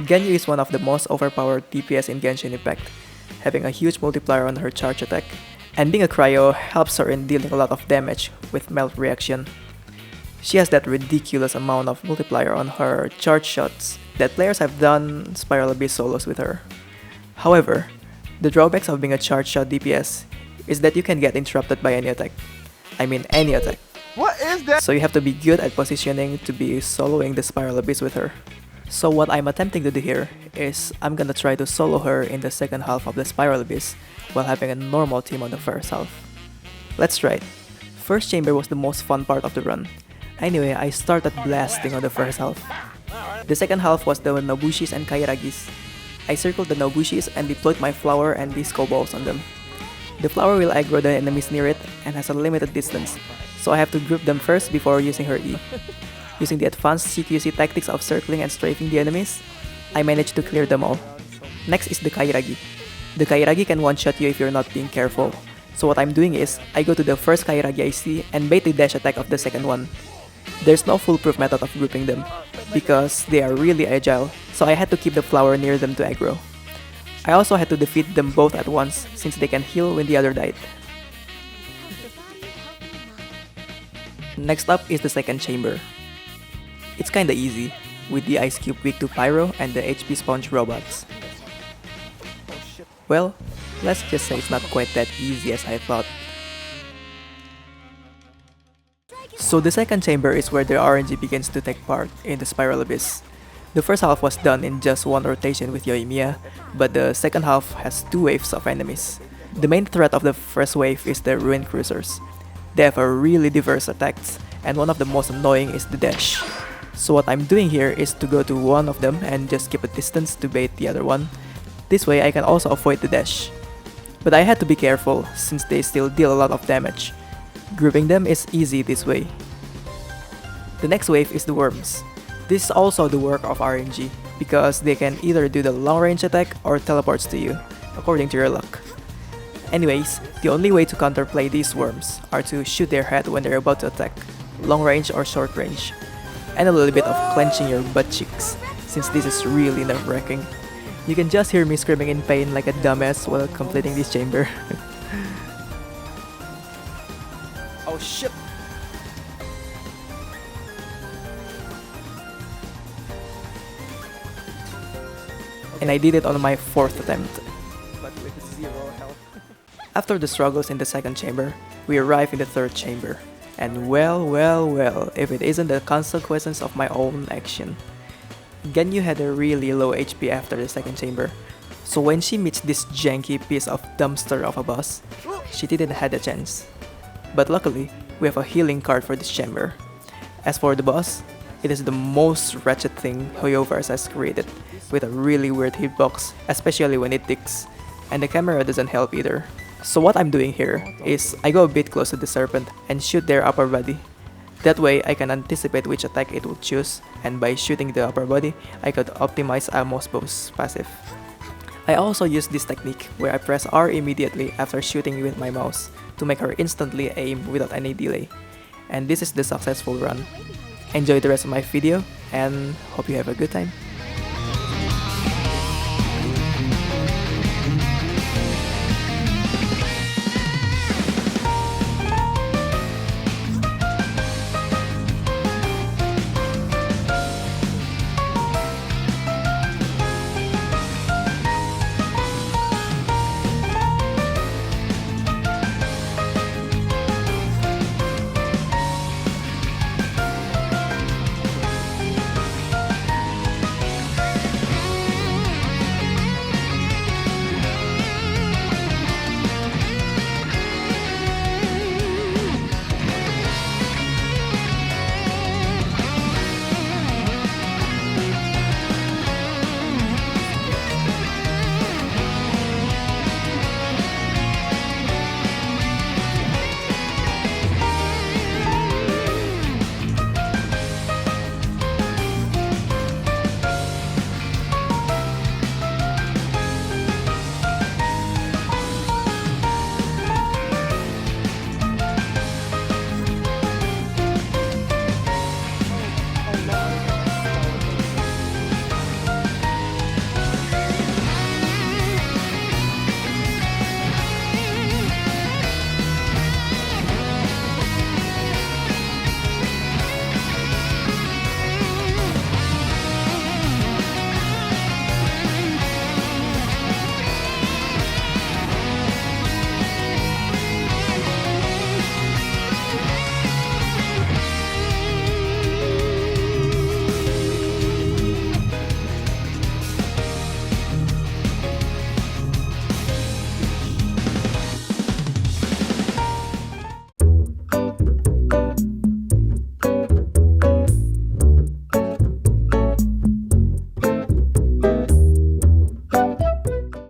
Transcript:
Ganyu is one of the most overpowered DPS in Genshin Impact, having a huge multiplier on her charge attack, and being a cryo helps her in dealing a lot of damage with melt reaction. She has that ridiculous amount of multiplier on her charge shots that players have done Spiral Abyss solos with her. However, the drawbacks of being a charge shot DPS is that you can get interrupted by any attack. I mean any attack. What is that? So you have to be good at positioning to be soloing the Spiral Abyss with her. So what I'm attempting to do here is I'm gonna try to solo her in the second half of the Spiral Abyss while having a normal team on the first half. Let's try it. First chamber was the most fun part of the run. Anyway, I started blasting on the first half. The second half was the Nobushis and Kairagis. I circled the Nobushis and deployed my flower and disco balls on them. The flower will aggro the enemies near it and has a limited distance, so I have to group them first before using her E. Using the advanced CQC tactics of circling and strafing the enemies, I managed to clear them all. Next is the Kairagi. The Kairagi can one-shot you if you're not being careful, so what I'm doing is, I go to the first Kairagi I see and bait the dash attack of the second one. There's no foolproof method of grouping them, because they are really agile, so I had to keep the flower near them to aggro. I also had to defeat them both at once, since they can heal when the other died. Next up is the second chamber. It's kinda easy, with the Ice Cube weak to Pyro and the HP Sponge robots. Well, let's just say it's not quite that easy as I thought. So the second chamber is where the RNG begins to take part in the Spiral Abyss. The first half was done in just one rotation with Yoimiya, but the second half has two waves of enemies. The main threat of the first wave is the Ruin Cruisers. They have a really diverse attacks, and one of the most annoying is the dash. So what I'm doing here is to go to one of them and just keep a distance to bait the other one. This way I can also avoid the dash. But I had to be careful since they still deal a lot of damage. Grouping them is easy this way. The next wave is the worms. This is also the work of RNG, because they can either do the long range attack or teleports to you, according to your luck. Anyways, the only way to counterplay these worms are to shoot their head when they're about to attack, long range or short range, and a little bit of clenching your butt cheeks, since this is really nerve-wracking. You can just hear me screaming in pain like a dumbass while completing this chamber. Oh shit! And I did it on my 4th attempt. But with 0 health. After the struggles in the second chamber, we arrive in the third chamber. And well, if it isn't the consequences of my own action. Ganyu had a really low HP after the second chamber, so when she meets this janky piece of dumpster of a boss, she didn't have a chance. But luckily, we have a healing card for this chamber. As for the boss, it is the most wretched thing Hoyoverse has created, with a really weird hitbox, especially when it ticks, and the camera doesn't help either. So what I'm doing here is I go a bit close to the serpent and shoot their upper body. That way I can anticipate which attack it will choose, and by shooting the upper body, I could optimize Amos Bow's passive. I also use this technique where I press R immediately after shooting with my mouse to make her instantly aim without any delay. And this is the successful run. Enjoy the rest of my video and hope you have a good time.